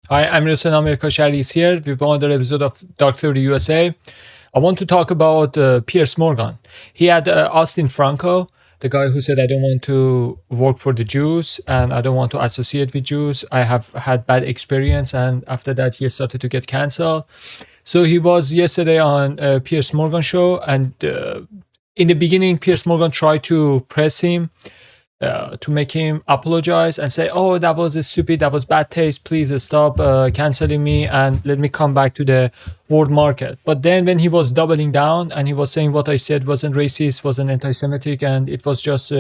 Hi, I'm Hasan America Shari is here with another episode of Dark Theory USA. I want to talk about Piers Morgan. He had Austin Franco, the guy who said, I don't want to work for the Jews and I don't want to associate with Jews. I have had bad experience. And after that, he started to get canceled. So he was yesterday on Piers Morgan show. And in the beginning, Piers Morgan tried to press him to make him apologize and say, "Oh, that was stupid. That was bad taste. Please stop canceling me and let me come back to the world market." But then, when he was doubling down and he was saying what I said wasn't racist, wasn't anti-Semitic, and it was just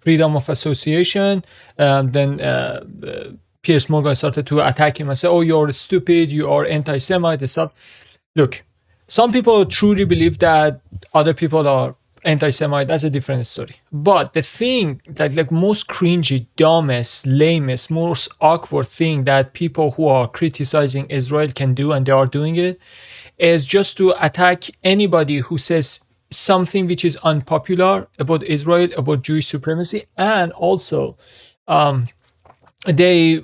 freedom of association, then Piers Morgan started to attack him and say, "Oh, you're stupid. You are anti-Semite." And stuff. Look, some people truly believe that other people are anti-Semite. That's a different story. But the thing that like most cringy, dumbest, lamest, most awkward thing that people who are criticizing Israel can do, and they are doing it, is just to attack anybody who says something which is unpopular about Israel, about Jewish supremacy, and also they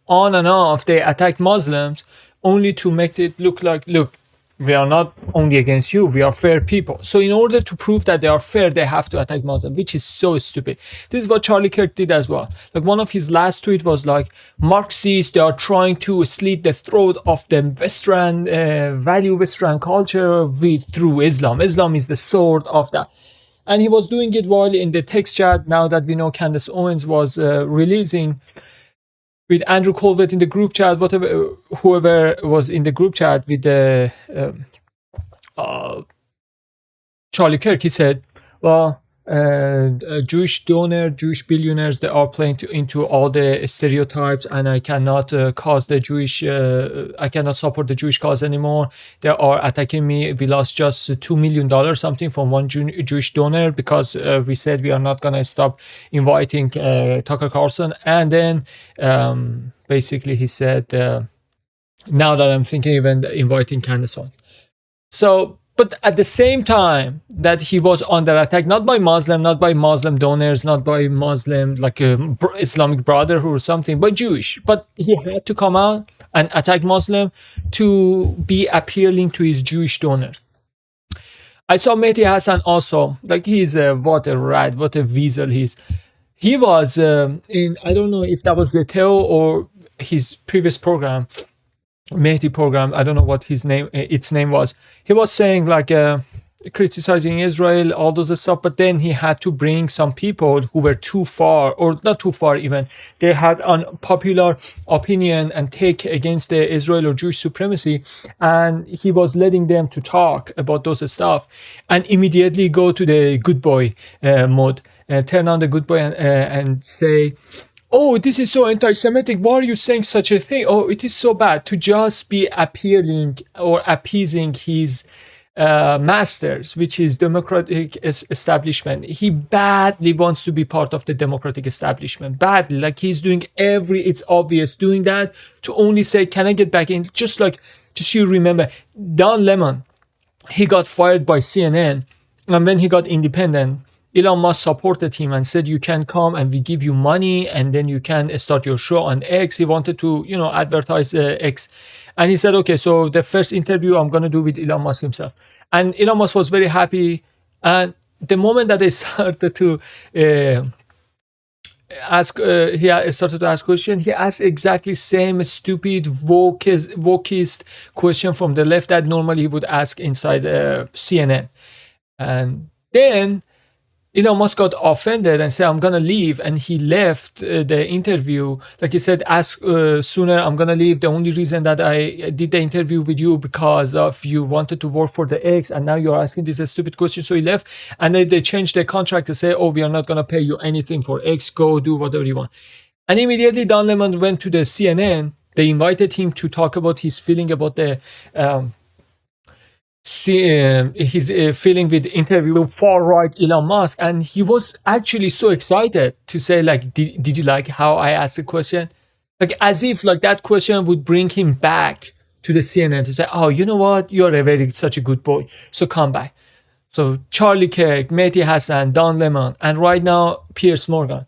on and off they attack Muslims only to make it look like, look, we are not only against you, we are fair people. So in order to prove that they are fair, they have to attack Muslims, which is so stupid. This is what Charlie Kirk did as well. Like one of his last tweets was like, Marxists, they are trying to slit the throat of the Western value, Western culture through Islam. Islam is the sword of that. And he was doing it while in the text chat, now that we know Candace Owens was releasing with Andrew Colbert in the group chat, whatever, whoever was in the group chat with the Charlie Kirk, he said, well, Jewish donor, Jewish billionaires, they are playing into all the stereotypes, and I cannot cause the Jewish, I cannot support the Jewish cause anymore. They are attacking me. We lost just $2 million something from one Jewish donor because we said we are not going to stop inviting Tucker Carlson. And then basically he said, now that I'm thinking, even inviting Candace on. So, but at the same time that he was under attack, not by Muslim, not by Muslim donors, not by Muslim, like Islamic Brotherhood or something, but Jewish. But he had to come out and attack Muslim to be appealing to his Jewish donors. I saw Mehdi Hasan also, like he's what a rat, what a weasel he is. He was in, I don't know if that was the Teo or his previous program, Mehdi program, I don't know what its name was. He was saying like criticizing Israel, all those stuff, but then he had to bring some people who were too far, or not too far even, they had unpopular opinion and take against the Israel or Jewish supremacy, and he was letting them to talk about those stuff and immediately go to the good boy mode, turn on the good boy and say, oh, this is so anti-Semitic. Why are you saying such a thing? Oh, it is so bad, to just be appealing or appeasing his masters, which is democratic establishment. He badly wants to be part of the democratic establishment. Badly. Like he's doing it's obvious, doing that to only say, can I get back in? Just you remember, Don Lemon, he got fired by CNN. And when he got independent, Elon Musk supported him and said, you can come and we give you money and then you can start your show on X. He wanted to, advertise X. And he said, okay, so the first interview I'm going to do with Elon Musk himself. And Elon Musk was very happy. And the moment that they started to started to ask questions, he asked exactly same stupid wokist question from the left that normally he would ask inside CNN. And then Elon Musk got offended and said, I'm going to leave. And he left the interview. Like he said, ask sooner, I'm going to leave. The only reason that I did the interview with you because of you wanted to work for the X and now you're asking this stupid question. So he left and then they changed their contract to say, oh, we are not going to pay you anything for X. Go do whatever you want. And immediately Don Lemon went to the CNN. They invited him to talk about his feeling about the his feeling with interview with far-right Elon Musk, and he was actually so excited to say, like, did you like how I asked the question? Like, as if like that question would bring him back to the CNN to say, oh, you know what, you're such a good boy, so come back. So Charlie Kirk, Mehdi Hasan, Don Lemon, and right now Piers Morgan.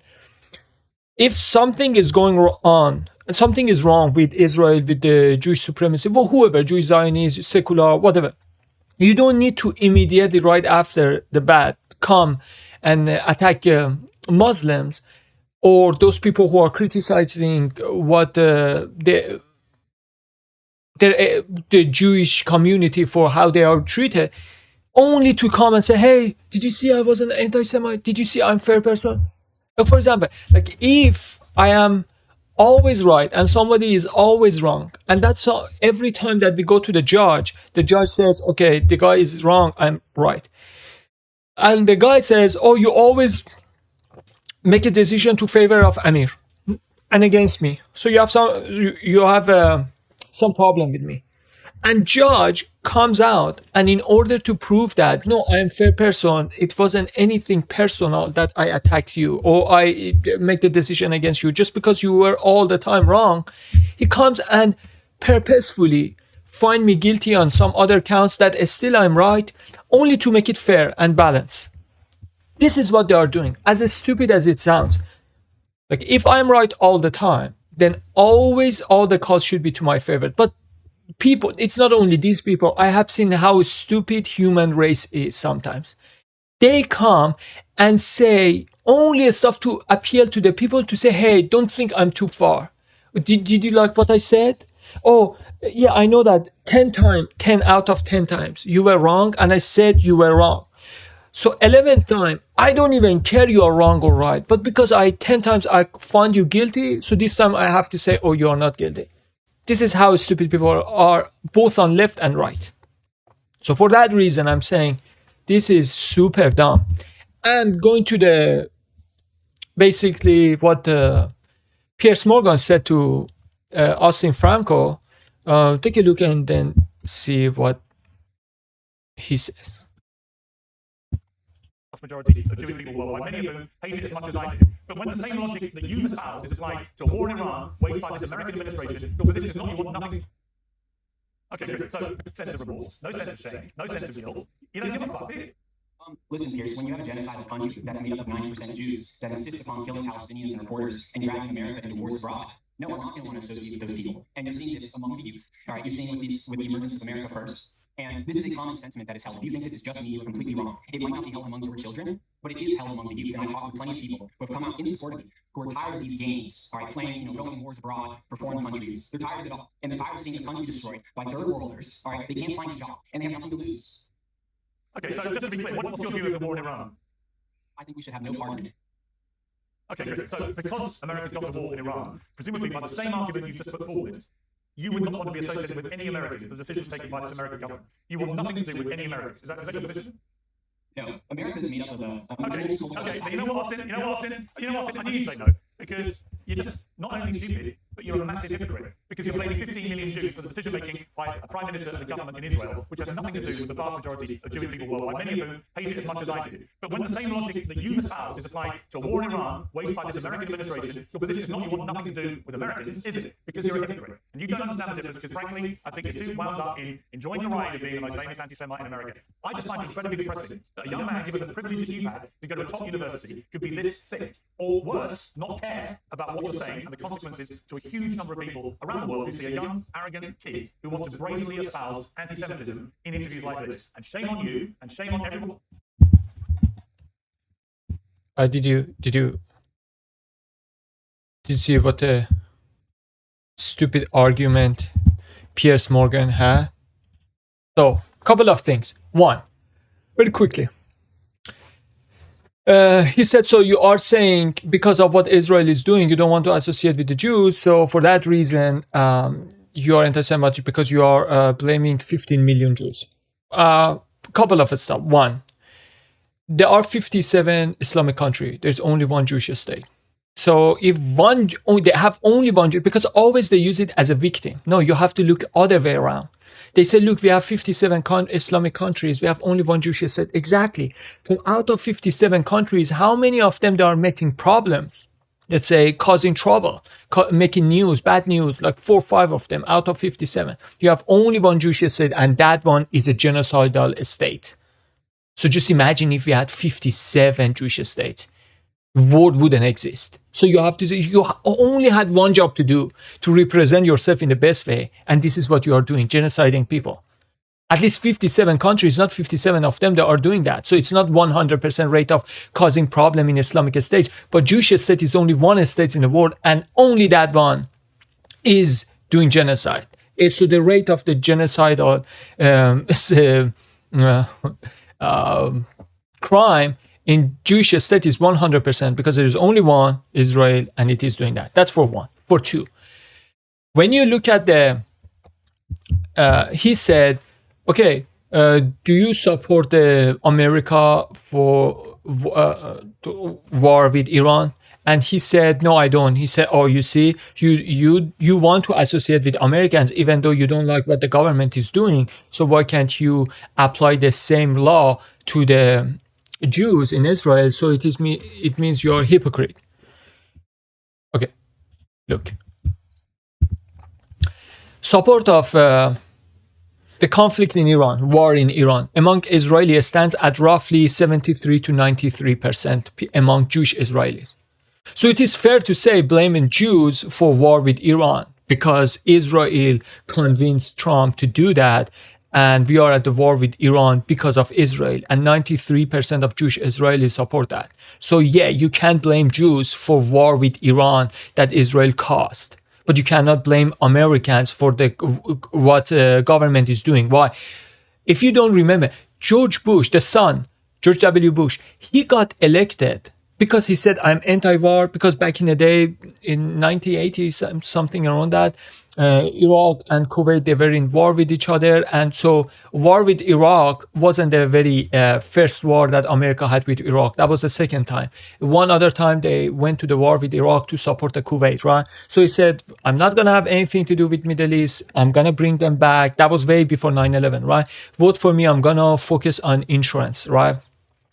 If something is going on something is wrong with Israel, with the Jewish supremacy, well, whoever, Jewish Zionist, secular, whatever, you don't need to immediately, right after the bad, come and attack Muslims or those people who are criticizing what the Jewish community for how they are treated, only to come and say, hey, did you see I was an anti-Semite? Did you see I'm a fair person? For example, like if I am always right and somebody is always wrong, and that's every time that we go to the judge says, okay, the guy is wrong, I'm right. And the guy says, oh, you always make a decision to favor of Amir and against me. So you have some problem with me. And judge comes out, and in order to prove that, no, I am fair person, it wasn't anything personal that I attacked you or I make the decision against you just because you were all the time wrong, he comes and purposefully find me guilty on some other counts that still I'm right, only to make it fair and balanced. This is what they are doing, as stupid as it sounds. Like if I'm right all the time, then always all the calls should be to my favor. But people, it's not only these people, I have seen how stupid human race is sometimes. They come and say only stuff to appeal to the people, to say, hey, don't think I'm too far. Did you like what I said? Oh, yeah, I know that 10 out of 10 times you were wrong, and I said you were wrong. So 11th time, I don't even care you are wrong or right, but because 10 times I found you guilty, so this time I have to say, oh, you are not guilty. This is how stupid people are, both on left and right. So for that reason, I'm saying this is super dumb. And going to basically what Piers Morgan said to Austin Franco, take a look and then see what he says. Majority of Jewish people worldwide, many of whom hate it as much as I do. But when the same logic that you've espoused is applied to a war in Iran waged by this American administration, your position is not you want nothing. Okay, good. So, sense of remorse, no sense of shame, no sense of guilt. You don't give a fuck, do you? Listen, Piers, when you have a genocidal country that's made up of 90% Jews that insists upon killing Palestinians and reporters and dragging America into wars abroad, no, we're not going to want to associate with those people. And you're seeing this among the youth. All right, you're seeing with the emergence of America First. And this is a common sentiment that is held. If you think this is just me, you're completely wrong. It might not be held among your children, but it is held among the youth. And I've talked with plenty of people who have come out in support of it, who are tired of these games, all right, playing, going wars abroad for foreign countries. They're tired of it all. And they're tired of seeing the country destroyed by third worlders, all right? They can't find a job, and they have nothing to lose. Okay, so just to be clear, what's your view of the war in Iran? I think we should have no part in it. Okay, good. So because America's gone to war in Iran, presumably by the same argument you just put forward, you would not want to be associated with any American, the decisions taken by this American government. You want nothing to do with any Americans. Is that your position? No, America is made up of a okay, but you know what, Austin? I need you to say no, because you're just not only stupid, but you're a massive hypocrite, because you're blaming 15 million Jews for the decision-making by a prime minister and a government in Israel, which has nothing to do with the vast majority of Jewish people worldwide, many of whom hate it as much as I do. But when the same logic that you've espoused is applied to a war in Iran waged by this American administration, your position is not you want nothing to do with Americans, is it? Because you're a hypocrite. And you don't understand the difference, because frankly, I think you're too wound up in enjoying the ride of being the most famous anti-Semite in America. I just find it incredibly depressing that a young man, given the privilege that you've had to go to a top university, could be this thick, or worse, not care about what you're saying and the consequences to a huge number of people around the world who see a young, arrogant kid who wants to brazenly espouse anti-Semitism in interviews like this. And shame on you, and shame on everyone. Did you see what a stupid argument Piers Morgan had? So, couple of things. One, very quickly. He said, so you are saying because of what Israel is doing, you don't want to associate with the Jews. So for that reason, you are anti-Semitic because you are blaming 15 million Jews. Couple of stuff. One, there are 57 Islamic countries. There's only one Jewish state. So if they have only one Jew, because always they use it as a victim. No, you have to look other way around. They say, look, we have 57 Islamic countries. We have only one Jewish state. Exactly. From out of 57 countries, how many of them they are making problems? Let's say causing trouble, making news, bad news, like 4 or 5 of them out of 57. You have only one Jewish state, and that one is a genocidal state. So just imagine if we had 57 Jewish states. war wouldn't exist. So you have to say, you only had one job to do, to represent yourself in the best way, and this is what you are doing, genociding people. At least 57 countries, not 57 of them, that are doing that. So it's not 100% rate of causing problem in Islamic states, but Jewish state is only one state in the world, and only that one is doing genocide. So the rate of the genocidal crime in Jewish state is 100%, because there is only one, Israel, and it is doing that. That's for one. For two, when you look at the, he said, okay, do you support the America for war with Iran? And he said, no, I don't. He said, oh, you see, you want to associate with Americans, even though you don't like what the government is doing. So why can't you apply the same law to the Jews in Israel? So it means you're a hypocrite. Okay, look. Support of the conflict in Iran, war in Iran, among Israelis stands at roughly 73 to 93% among Jewish Israelis. So it is fair to say blaming Jews for war with Iran, because Israel convinced Trump to do that, and we are at the war with Iran because of Israel, and 93% of Jewish Israelis support that. So yeah, you can't blame Jews for war with Iran that Israel caused, but you cannot blame Americans for what government is doing. Why? If you don't remember, George Bush, the son, George W. Bush, he got elected because he said, I'm anti-war, because back in the day, in 1980, something around that, Iraq and Kuwait, they were in war with each other. And so war with Iraq wasn't the very first war that America had with Iraq. That was the second time. One other time, they went to the war with Iraq to support the Kuwait, right? So he said, I'm not going to have anything to do with Middle East. I'm going to bring them back. That was way before 9/11, right? Vote for me. I'm going to focus on insurance, right?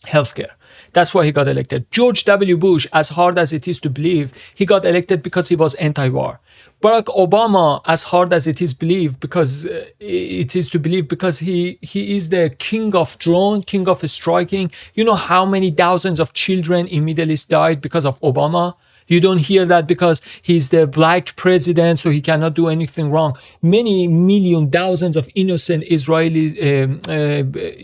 Healthcare. That's why he got elected. George W. Bush, as hard as it is to believe, he got elected because he was anti-war. Barack Obama, as hard as it is to believe, because he is the king of drone, king of striking. You know how many thousands of children in Middle East died because of Obama? You don't hear that because he's the black president, so he cannot do anything wrong. Many million, thousands of innocent Israeli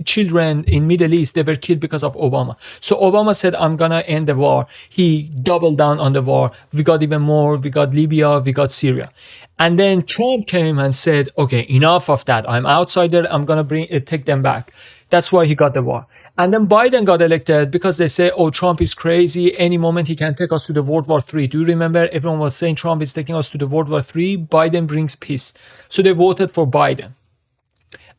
children in Middle East, they were killed because of Obama. So Obama said, I'm going to end the war. He doubled down on the war. We got even more. We got Libya. We got Syria. And then Trump came and said, okay, enough of that. I'm outsider. I'm going to take them back. That's why he got the war. And then Biden got elected because they say, oh, Trump is crazy. Any moment he can take us to the World War III. Do you remember? Everyone was saying Trump is taking us to the World War III. Biden brings peace. So they voted for Biden.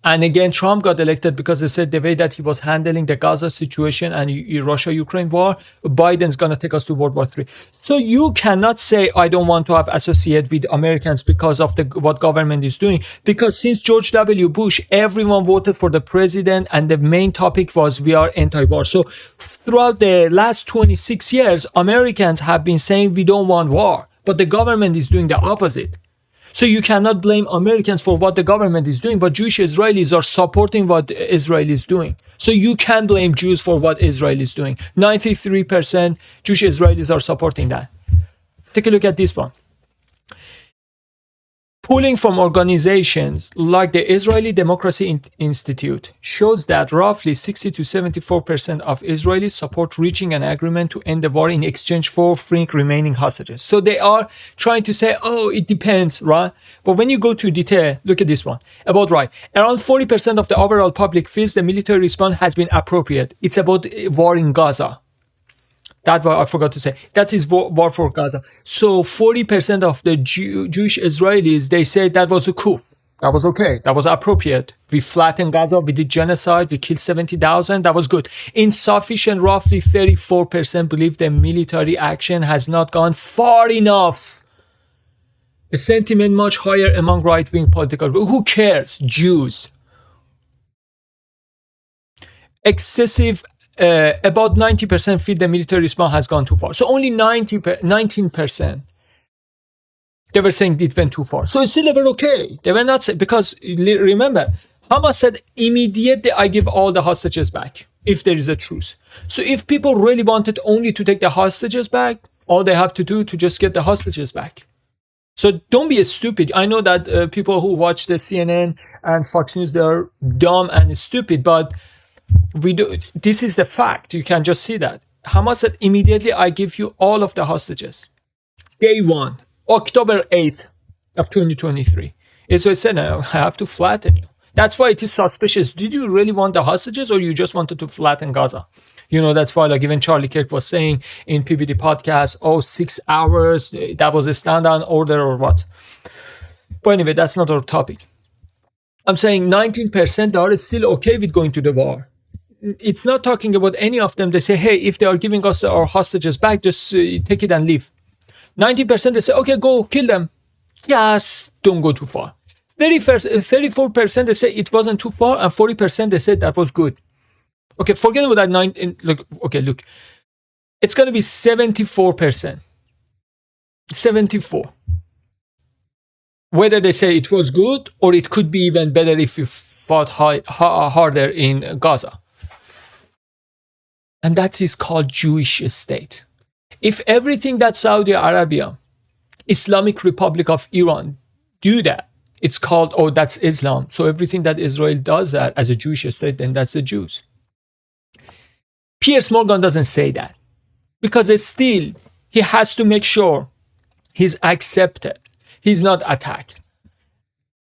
And again, Trump got elected because they said the way that he was handling the Gaza situation and Russia-Ukraine war, Biden's going to take us to World War III. So you cannot say, I don't want to have associate with Americans because of what government is doing. Because since George W. Bush, everyone voted for the president and the main topic was we are anti-war. So throughout the last 26 years, Americans have been saying we don't want war, but the government is doing the opposite. So you cannot blame Americans for what the government is doing, but Jewish Israelis are supporting what Israel is doing. So you can blame Jews for what Israel is doing. 93% Jewish Israelis are supporting that. Take a look at this one. Polling from organizations like the Israeli Democracy Institute shows that roughly 60 to 74% of Israelis support reaching an agreement to end the war in exchange for freeing remaining hostages. So they are trying to say, oh, it depends, right? But when you go to detail, look at this one. About right. Around 40% of the overall public feels the military response has been appropriate. It's about war in Gaza. That I forgot to say. That is war for Gaza. So 40% of the Jewish Israelis, they say that was a coup. That was okay. That was appropriate. We flattened Gaza. We did genocide. We killed 70,000. That was good. Insufficient, roughly 34% believe the military action has not gone far enough. A sentiment much higher among right-wing political groups. Who cares? Jews. Excessive about 90% feel the military response has gone too far. So only 19% they were saying it went too far. So still they were okay. They were not, because remember, Hamas said immediately I give all the hostages back if there is a truce. So if people really wanted only to take the hostages back, all they have to do to just get the hostages back. So don't be stupid. I know that people who watch the CNN and Fox News, they are dumb and stupid, but we do. This is the fact. You can just see that. Hamas said immediately I give you all of the hostages. Day one, October 8th of 2023. Israel said, no, I have to flatten you. That's why it is suspicious. Did you really want the hostages or you just wanted to flatten Gaza? You know, that's why like even Charlie Kirk was saying in PBD podcast, oh, 6 hours, that was a stand-down order or what. But anyway, that's not our topic. I'm saying 19% are still okay with going to the war. It's not talking about any of them. They say, hey, if they are giving us our hostages back, just take it and leave. 19% they say, okay, go kill them. Yes, don't go too far. 34% they say it wasn't too far, and 40% they said that was good. Okay, forget about that 9. Look, it's going to be 74%. 74. Whether they say it was good or it could be even better if you fought harder in Gaza. And that is called Jewish state. If everything that Saudi Arabia, Islamic Republic of Iran do that, it's called, oh, that's Islam. So everything that Israel does that as a Jewish state, then that's the Jews. Piers Morgan doesn't say that because it's still, he has to make sure he's accepted. He's not attacked.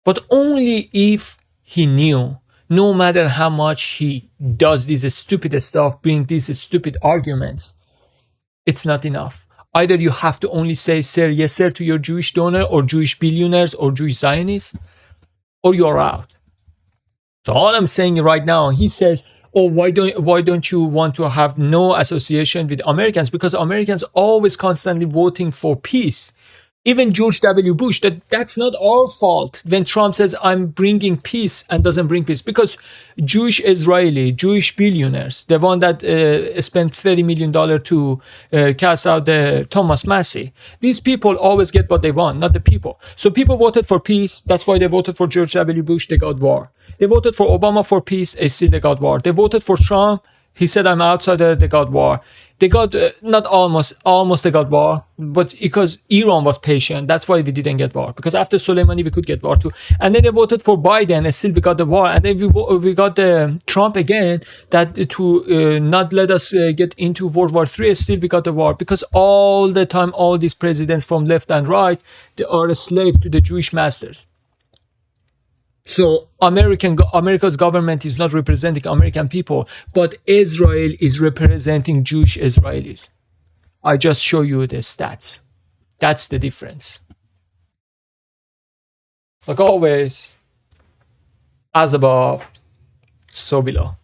But only if he knew, no matter how much he does this stupid stuff, bring these stupid arguments, it's not enough. Either you have to only say, sir, yes, sir, to your Jewish donor or Jewish billionaires or Jewish Zionists, or you're out. So all I'm saying right now, he says, oh, why don't you want to have no association with Americans? Because Americans always constantly voting for peace. Even George W. Bush, that's not our fault when Trump says, I'm bringing peace and doesn't bring peace. Because Jewish Israeli, Jewish billionaires, the one that spent $30 million to cast out the Thomas Massey, these people always get what they want, not the people. So people voted for peace. That's why they voted for George W. Bush. They got war. They voted for Obama for peace. Still they got war. They voted for Trump. He said, I'm outsider. They got war. They got, not almost they got war, but because Iran was patient, that's why we didn't get war. Because after Soleimani, we could get war too. And then they voted for Biden, and still we got the war. And then we got the Trump again, that to not let us get into World War III, still we got the war. Because all the time, all these presidents from left and right, they are a slave to the Jewish masters. So America's government is not representing American people, but Israel is representing Jewish Israelis. I just show you the stats. That's the difference. Like always, as above, so below.